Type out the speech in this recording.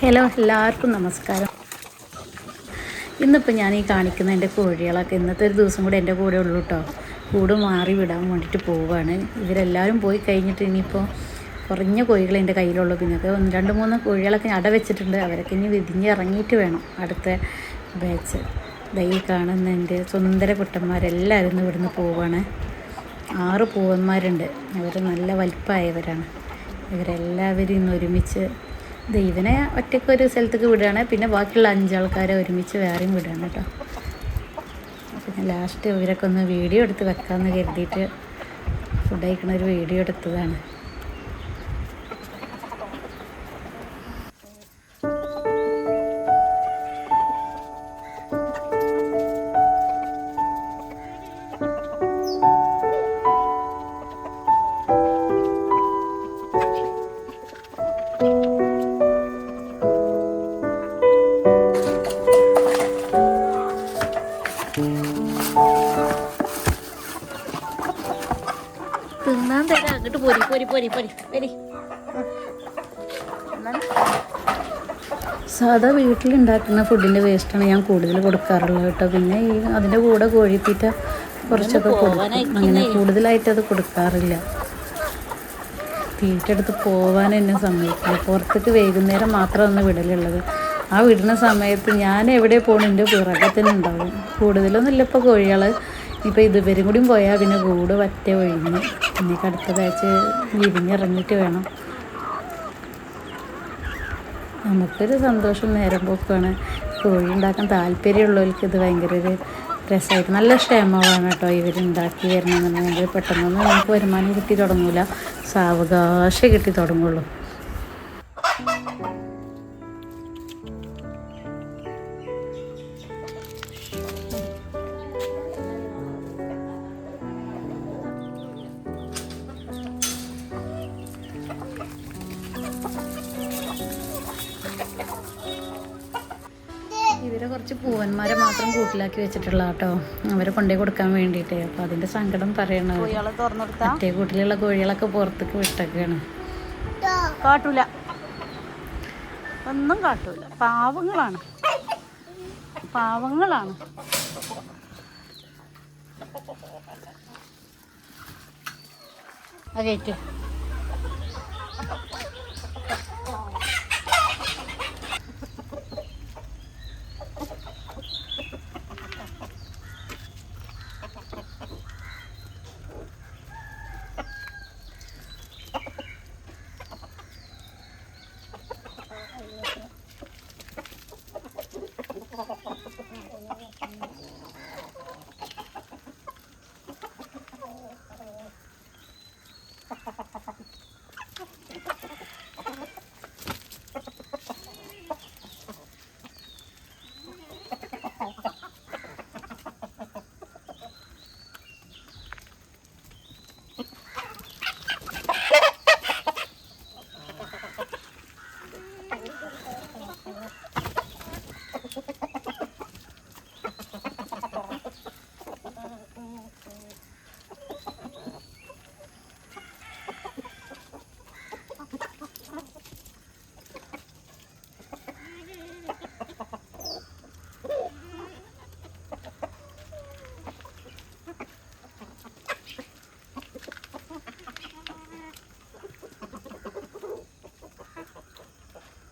Hello, എല്ലാവർക്കും നമസ്കാരം. ഇന്നിപ്പോൾ ഞാൻ ഈ കാണിക്കുന്ന എൻ്റെ കോഴികളൊക്കെ ഇന്നത്തെ ഒരു ദിവസം കൂടെ എൻ്റെ കൂടെ ഉള്ളൂ കേട്ടോ. കൂട് മാറി വിടാൻ വേണ്ടിയിട്ട് പോവുകയാണ്. ഇവരെല്ലാവരും പോയി കഴിഞ്ഞിട്ട് ഇനിയിപ്പോൾ കുറഞ്ഞ കോഴികൾ എൻ്റെ കയ്യിലുള്ളൂ. പിന്നെ 2-3 കോഴികളൊക്കെ അട വെച്ചിട്ടുണ്ട്. അവരൊക്കെ ഇനി വിരിഞ്ഞ് ഇറങ്ങിയിട്ട് വേണം അടുത്ത ബാച്ച്. ഈ കാണുന്ന എൻ്റെ സുന്ദര കുട്ടന്മാരെല്ലാവരും ഇവിടുന്ന് പോവുകയാണ്. 6 പൂവന്മാരുണ്ട്. അവർ നല്ല വലിപ്പമായവരാണ്. ഇവരെല്ലാവരും ഇന്ന് ഒരുമിച്ച് ദൈവനെ ഒറ്റയ്ക്കൊരു സ്ഥലത്തേക്ക് വിടുകയാണ്. പിന്നെ ബാക്കിയുള്ള 5 ആൾക്കാരെ ഒരുമിച്ച് വേറെയും വിടുകയാണ് കേട്ടോ. പിന്നെ ലാസ്റ്റ് ഇവരൊക്കെ ഒന്ന് വീഡിയോ എടുത്ത് വെക്കാമെന്ന് കരുതിയിട്ട് ഫുഡ് കഴിക്കണ ഒരു വീഡിയോ എടുത്തതാണ്. തിന്നാൻ തരാം, അങ്ങോട്ട് പോരി പോരി പോരി പോരി വരി. സാധാ വീട്ടിലുണ്ടാക്കുന്ന ഫുഡിൻ്റെ വേസ്റ്റാണ് ഞാൻ കൂടുതൽ കൊടുക്കാറുള്ളത് കേട്ടോ. പിന്നെ അതിൻ്റെ കൂടെ കോഴിത്തീറ്റ കുറച്ചൊക്കെ കൊടുക്കും. അങ്ങനെ കൂടുതലായിട്ട് അത് കൊടുക്കാറില്ല. തീറ്റ എടുത്ത് പോകാൻ എന്നെ സമ്മതിക്കില്ല. പുറത്തേക്ക് വൈകുന്നേരം മാത്രമാണ് വിടലുള്ളത്. ആ വിടുന്ന സമയത്ത് ഞാൻ എവിടെ പോകണം എൻ്റെ പിറകെ തന്നെ ഉണ്ടാവും. കൂടുതലൊന്നുമില്ല ഇപ്പോൾ കോഴികൾ. ഇപ്പോൾ ഇതുവരും കൂടിയും പോയാൽ പിന്നെ കൂട് പറ്റ ഒഴിഞ്ഞ് പിന്നെ അടുത്ത ബാച്ച് വിരിഞ്ഞിറങ്ങിയിട്ട് വേണം. നമുക്കൊരു സന്തോഷം, നേരം പോക്കാണ്. കോഴി ഉണ്ടാക്കാൻ താല്പര്യമുള്ളവർക്ക് ഇത് ഭയങ്കര ഒരു രസമായിട്ട് നല്ല ക്ഷേമമാണ് കേട്ടോ. ഇവരുണ്ടാക്കി വരണമെന്നുണ്ടെങ്കിൽ പെട്ടെന്നൊന്നും നമുക്ക് വരുമാനം കിട്ടി തുടങ്ങില്ല, സാവകാശം കിട്ടി തുടങ്ങുള്ളൂ. ഇവരെ കുറച്ച് പൂവന്മാരെ മാത്രം കൂട്ടിലാക്കി വെച്ചിട്ടുള്ള കേട്ടോ, അവരെ കൊണ്ടുപോയി കൊടുക്കാൻ വേണ്ടിയിട്ട്. അപ്പോൾ അതിൻ്റെ സങ്കടം പറയണത്. മറ്റേ കൂട്ടിലുള്ള കോഴികളൊക്കെ പുറത്തേക്ക് വിട്ടൊക്കെയാണ്. കാട്ടൂല, ഒന്നും കാട്ടൂല. പാവങ്ങളാണ്, പാവങ്ങളാണ്. അതേറ്റ്